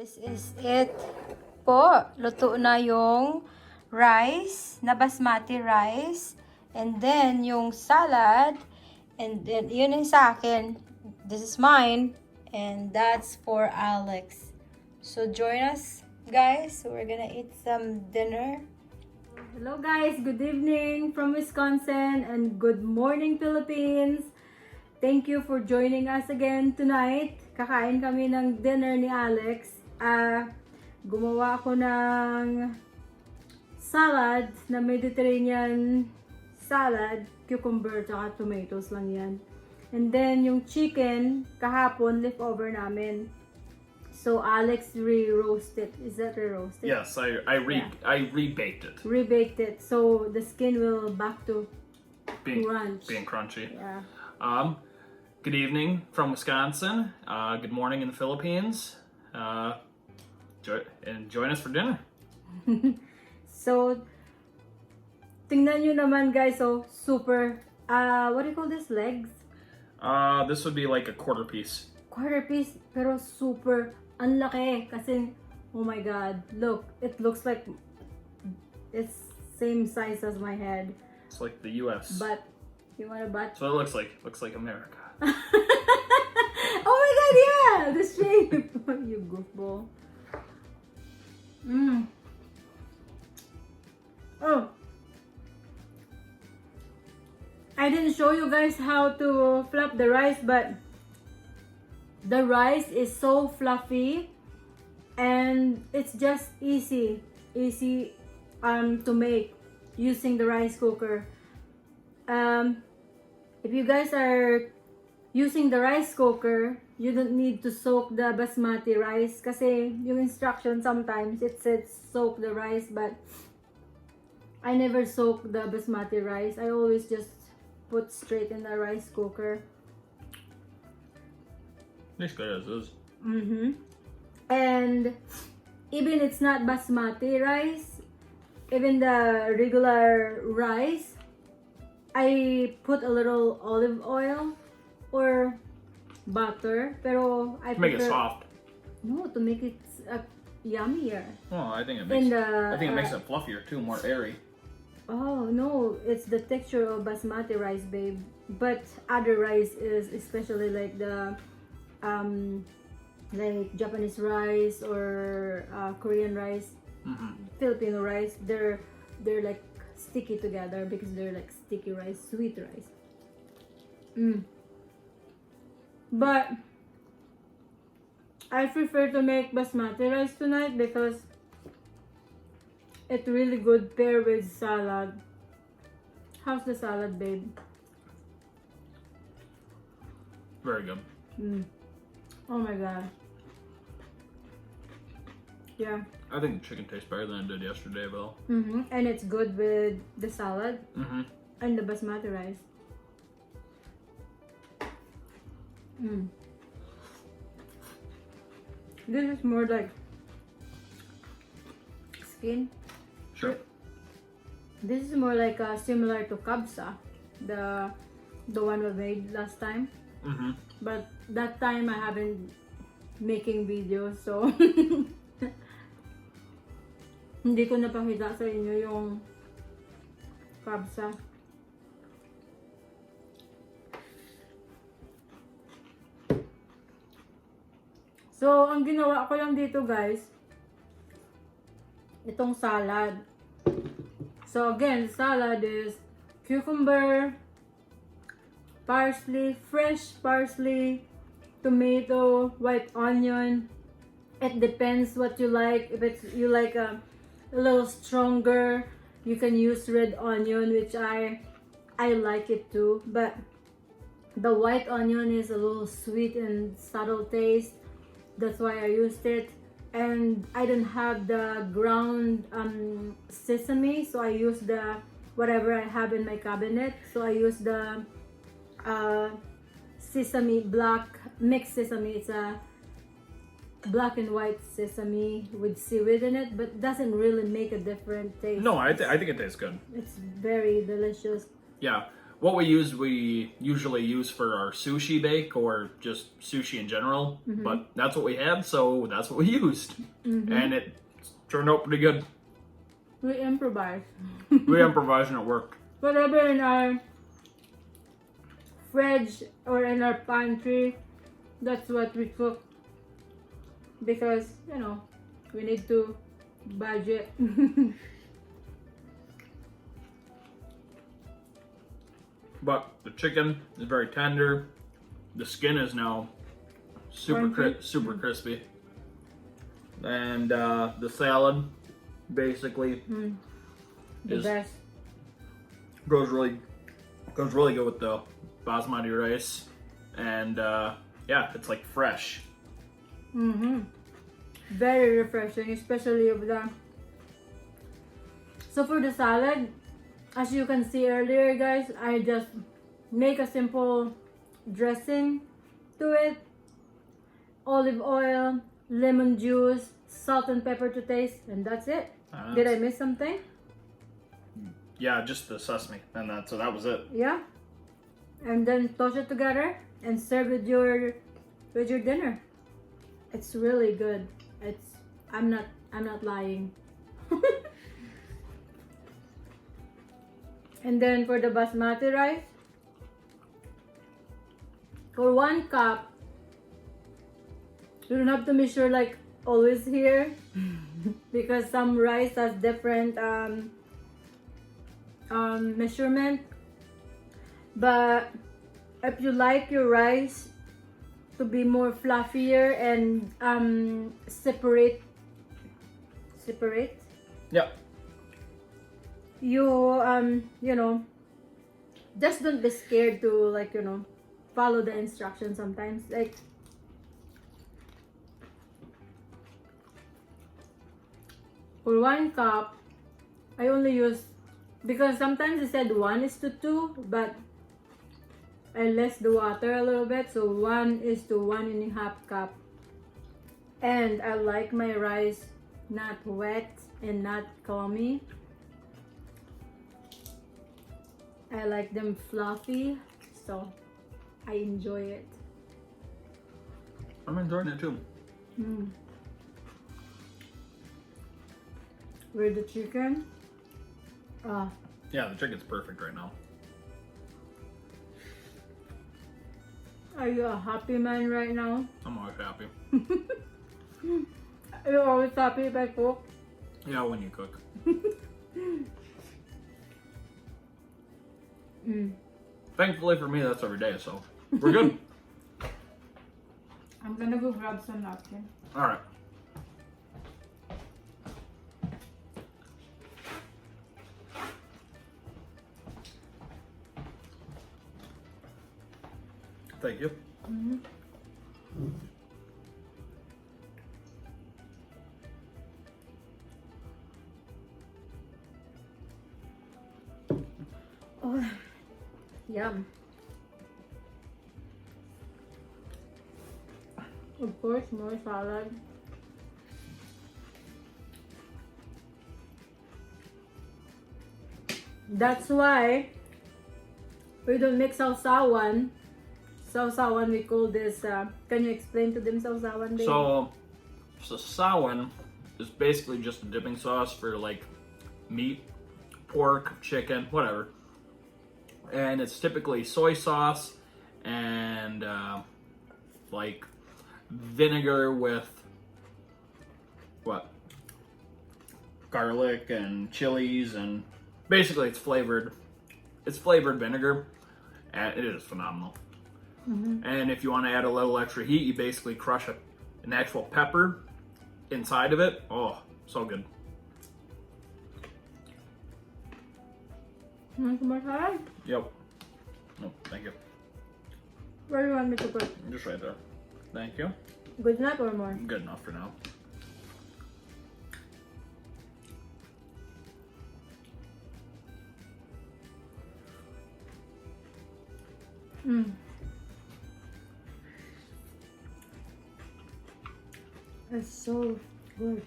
This is it po. Luto na yung rice, na basmati rice. And then, yung salad. And then, yun yung sa akin. This is mine. And that's for Alex. So, join us, guys. We're gonna eat some dinner. Hello, guys. Good evening from Wisconsin. And good morning, Philippines. Thank you for joining us again tonight. Kakain kami ng dinner ni Alex. Gumawa ako ng salad na Mediterranean salad, cucumber at tomatoes lang yan. And then yung chicken, kahapon leftover namin. So Alex re-roasted. Is that re-roasted? Yes, I rebaked it. Rebaked it. So the skin will back to Being crunch. crunchy. Yeah. Good evening from Wisconsin. Good morning in the Philippines. And join us for dinner. So, tingnan nyo naman guys, so super, what do you call this, legs? This would be like a quarter piece. Quarter piece, pero super, ang laki. Kasi, oh my god, look, it looks like it's same size as my head. It's like the U.S. But, you want a butt? So it looks like America. Oh my god, yeah! The shape! You goofball. Oh, I didn't show you guys how to flap the rice, but the rice is so fluffy and it's just easy to make using the rice cooker. If you guys are using the rice cooker, you don't need to soak the basmati rice kasi yung instruction sometimes it says soak the rice, but I never soak the basmati rice. I always just put straight in the rice cooker. Looks good as is. And even it's not basmati rice, even the regular rice, I put a little olive oil or butter, pero I To make it prefer, soft. no, to make it yummier. Well, I think it In makes it fluffier too, more airy. Oh no, it's the texture of basmati rice, babe. But other rice is especially like the like Japanese rice or Korean rice, Filipino rice. They're like sticky together because they're like sticky rice, sweet rice. But I prefer to make basmati rice tonight because it's really good pair with salad. How's the salad, babe? Very good. Oh my god. Yeah. I think the chicken tastes better than it did yesterday, Bill. And it's good with the salad and the basmati rice. This is more like skin. Sure. This is more like similar to kabsa, the one we made last time. But that time I haven't making videos, so hindi ko napakita sa inyo yung kabsa. So, ang ginawa ko lang dito guys, itong salad. So again, salad is cucumber, parsley, fresh parsley, tomato, white onion. It depends what you like. If you like a little stronger, you can use red onion, which I like it too. But the white onion is a little sweet and subtle taste. That's why I used it. And I don't have the ground sesame, so I use the whatever I have in my cabinet. So I use the sesame, mixed sesame. It's a black and white sesame with seaweed in it, but doesn't really make a different taste. No, I think it tastes good. It's very delicious. Yeah. what we usually use for our sushi bake or just sushi in general. But that's what we had, so that's what we used, and it turned out pretty good. We improvise. We improvised and it worked. Whatever in our fridge or in our pantry, that's what we cook. Because, you know, we need to budget. But the chicken is very tender. The skin is now super crispy. And the salad basically The best. goes really good with the basmati rice. And yeah, it's like fresh. Very refreshing, especially with the. So for the salad, as you can see earlier, guys, I just make a simple dressing to it. Olive oil, lemon juice, salt and pepper to taste, and that's it. Did I miss something? Yeah, just the sesame, and so that was it. Yeah. And then toss it together and serve with your dinner. It's really good. I'm not lying. And then for the basmati rice, for 1 cup, you don't have to measure like always here because some rice has different measurement. But if you like your rice to be more fluffier and separate, Yeah. you know, just don't be scared to, like, you know, follow the instructions sometimes. Like, for 1 cup, I only use, because sometimes it said 1:2, but I less the water a little bit, so 1:1.5 cup. And I like my rice not wet and not gummy. I like them fluffy, so I enjoy it. I'm enjoying it too. With the chicken, Yeah, the chicken's perfect right now. are you a happy man right now? I'm always happy. You're always happy if I cook? Yeah, when you cook. Thankfully for me, that's every day, so we're good. I'm gonna go grab some napkin. All right. Thank you. Oh, yum. Of course, more salad. That's why we don't make sausawan. Sausawan, we call this. Can you explain to them sausawan, babe? So sawan is basically just a dipping sauce for like meat, pork, chicken, whatever. And it's typically soy sauce and like vinegar with what? Garlic and chilies, and basically it's flavored. It's flavored vinegar, and it is phenomenal. And if you want to add a little extra heat, you basically crush an actual pepper inside of it. Oh, so good. Want some more salad? Yep. Oh, thank you. Where do you want me to put? Just right there. Thank you. Good enough or more? Good enough for now. It's so good.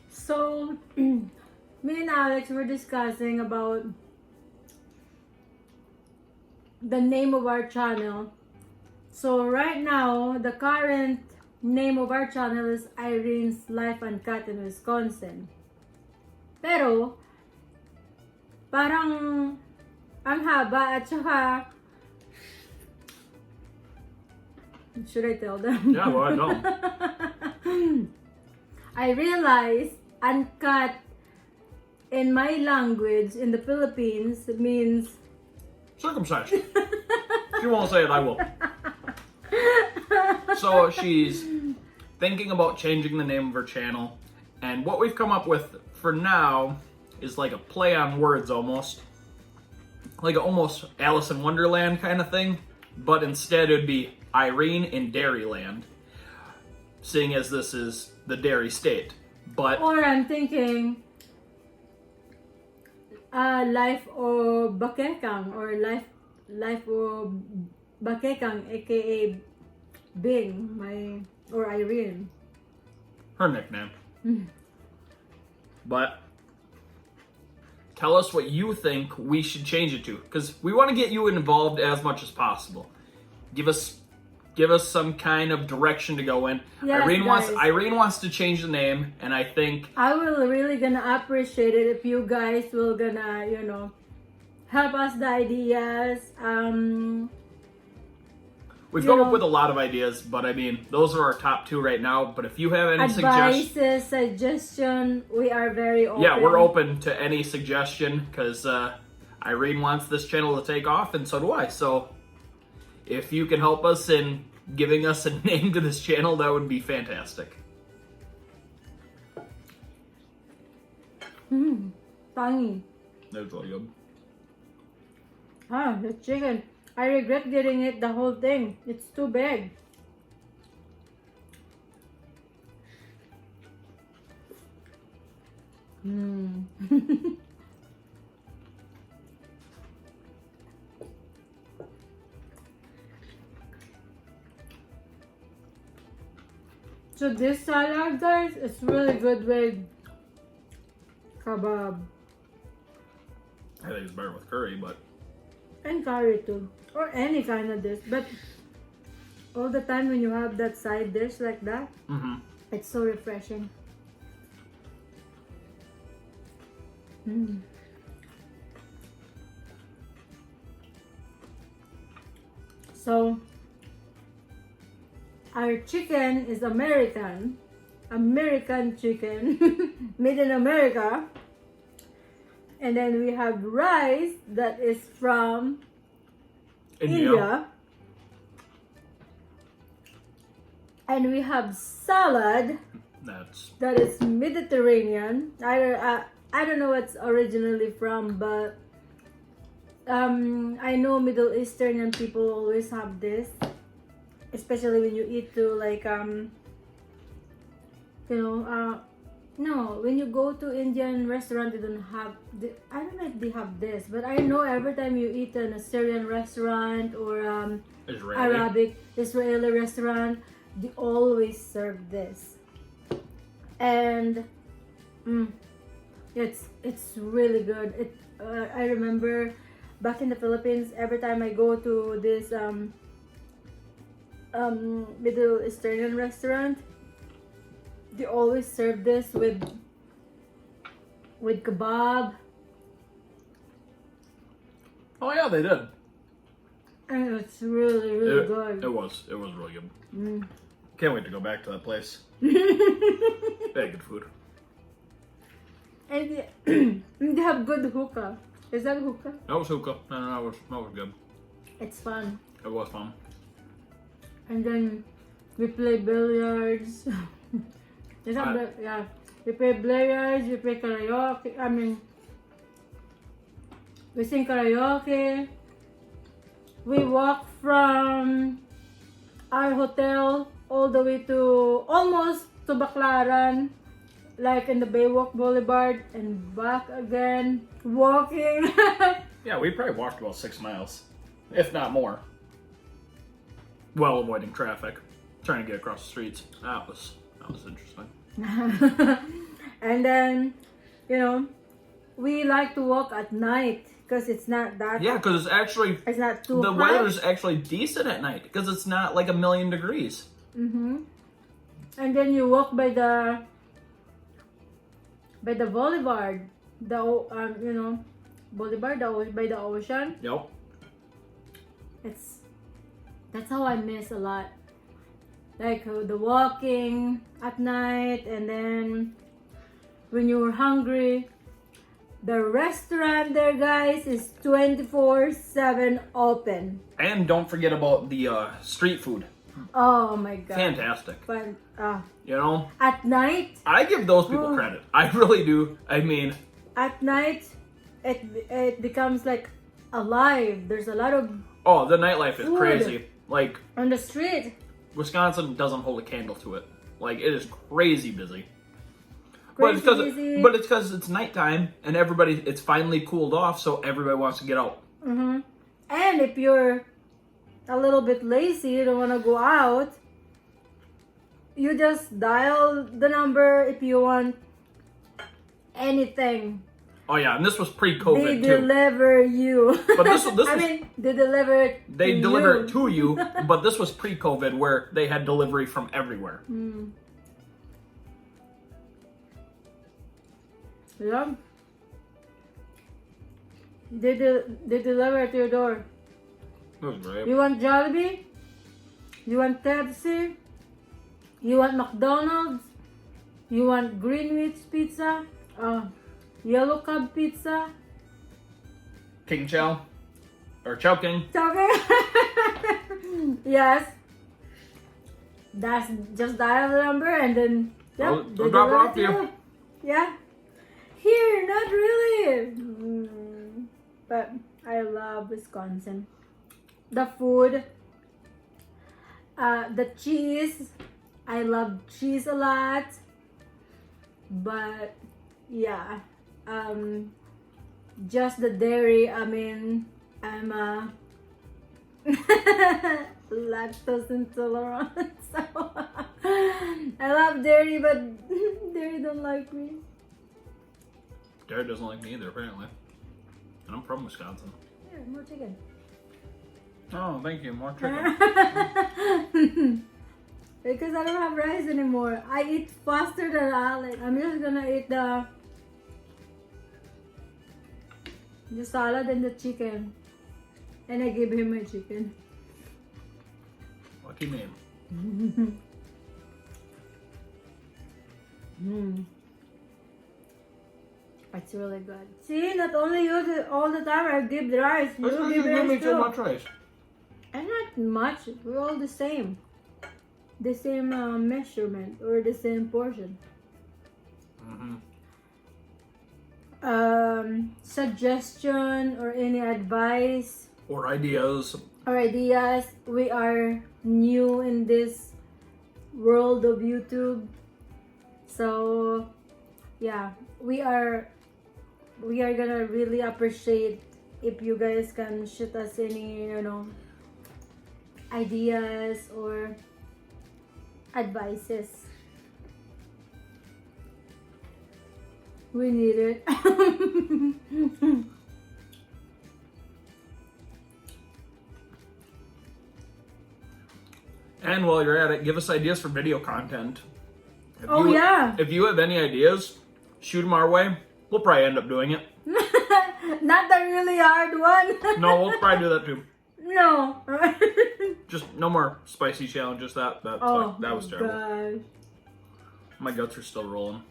So me and Alex were discussing about the name of our channel. So right now, the current name of our channel is Irene's Life Uncut in Wisconsin. Pero, parang ang haba at saka, should I tell them? Yeah, well, I don't. I realized uncut in my language in the Philippines means Circumcised. She won't say it, I will. So she's thinking about changing the name of her channel, and what we've come up with for now is like a play on words almost. Like almost Alice in Wonderland kind of thing, but instead it would be Irene in Dairyland, seeing as this is the dairy state. But or I'm thinking life o bakekang or life o bakekang aka Bing or Irene. her nickname. But tell us what you think we should change it to, because we want to get you involved as much as possible. Give us some kind of direction to go in. Yes, Irene wants to change the name, and I think I will really gonna appreciate it if you guys will gonna, you know, help us the ideas. we've You come know, up with a lot of ideas, but I mean, those are our top two right now. But if you have any advices, suggestion, we are very open. yeah, we're open to any suggestion, because Irene wants this channel to take off, and so do I. So if you can help us in giving us a name to this channel, that would be fantastic. Tangy. That's really good. Ah, the chicken. I regret getting it the whole thing. It's too big. So this salad, guys, is really good with kebab I think it's better with curry, but and curry too, or any kind of dish. But all the time when you have that side dish like that, it's so refreshing. So our chicken is American chicken made in America, and then we have rice that is from India. And we have salad that is Mediterranean. I don't know what's originally from, but I know Middle Eastern people always have this, especially when you eat to like no, when you go to Indian restaurant, they don't have. I don't know if they have this, but I know every time you eat in a Syrian restaurant or Arabic Israeli restaurant, they always serve this, and it's really good. I remember back in the Philippines, every time I go to this Middle Eastern restaurant, they always serve this with kebab. oh yeah, they did. And it's really, really good. It was really good. Can't wait to go back to that place. Very good food. And they have good hookah. Is that hookah? That was hookah. No, that was good. It's fun. It was fun. And then we play billiards. Yeah, we play billiards. We play karaoke. I mean, we sing karaoke. We walk from our hotel all the way to almost to Baclaran, like in the Baywalk Boulevard, and back again, walking. Yeah, we probably walked about 6 miles, if not more. Well, avoiding traffic, trying to get across the streets. That was interesting. And then, we like to walk at night because it's not that. Yeah, because it's not too the hot. weather's actually decent at night because it's not like 1,000,000 degrees. And then you walk by the boulevard, boulevard by the ocean. Yep. That's how I miss a lot. Like the walking at night, and then when you're hungry, the restaurant there, guys, is 24/7 open. And don't forget about the street food. Oh my god. Fantastic. But You know, at night, I give those people credit. I really do. I mean, at night, it becomes like alive. There's a lot of oh, the nightlife is food crazy. Like, on the street. Wisconsin doesn't hold a candle to it. Like, it is crazy busy. Crazy but busy. it's because it's nighttime and it's finally cooled off, so everybody wants to get out. And if you're a little bit lazy, you don't want to go out, you just dial the number if you want anything. Oh yeah, and this was pre-COVID They too. deliver you. But this was they deliver it. they deliver it to you, but this was pre-COVID where they had delivery from everywhere. Yeah. They deliver it to your door. That was great. You want Jollibee? You want Pepsi? You want McDonald's? You want Greenwich pizza? Yellow Cub pizza? King Chow or Chow King. Okay. Yes. That's just dial the number and then They'll they drop it deliver off to to you. Yeah. Here, not really. But I love Wisconsin. The food, the cheese. I love cheese a lot. But yeah, just the dairy. I mean, I'm a lactose intolerant, so I love dairy, but dairy don't like me. Jared doesn't like me either, apparently. And I'm from Wisconsin. Here, more chicken. Oh, thank you. More chicken. Because I don't have rice anymore. I eat faster than Alec. I'm just gonna eat the salad and the chicken. And I give him my chicken. Lucky me. It's really good. See, not only you all the time I give the rice. You give give me rice so too. much rice. And not much. We're all the same. The same measurement or the same portion. Suggestion or any advice Or ideas. or ideas. We are new in this world of YouTube, so yeah, we are gonna really appreciate if you guys can shoot us any ideas or advices. We need it. And while you're at it, give us ideas for video content. If If you have any ideas, shoot them our way. We'll probably end up doing it. Not the really hard one. No, we'll probably do that too. No. Just no more spicy challenges. That was terrible. Gosh. My guts are still rolling.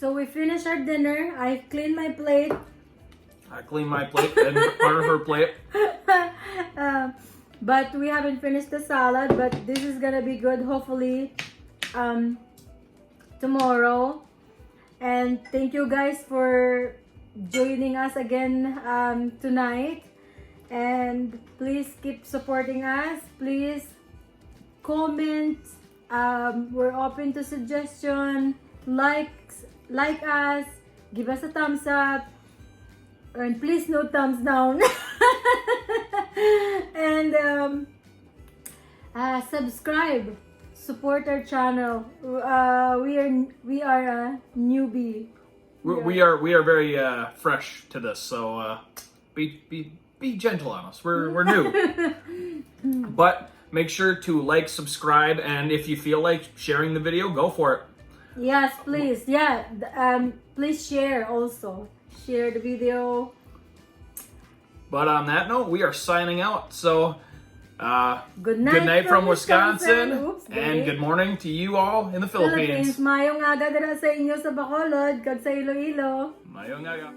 So we finished our dinner. I cleaned my plate. I cleaned my plate and part of her plate. But we haven't finished the salad. But this is gonna be good. Hopefully, tomorrow. And thank you guys for joining us again tonight. And please keep supporting us. Please comment. We're open to suggestion. Like us. Give us a thumbs up. And please no thumbs down. And subscribe. Support our channel. We are a newbie we are very fresh to this, so be gentle on us. We're new, but make sure to like, subscribe, and if you feel like sharing the video, go for it. Yes, please. Yeah. Please share also. Share the video. But on that note, we are signing out. So, Good night from Wisconsin, Oops, and good morning to you all in the Philippines. Mayong aga dira sa inyo sa Bacolod, kag sa Iloilo. Mayong aga.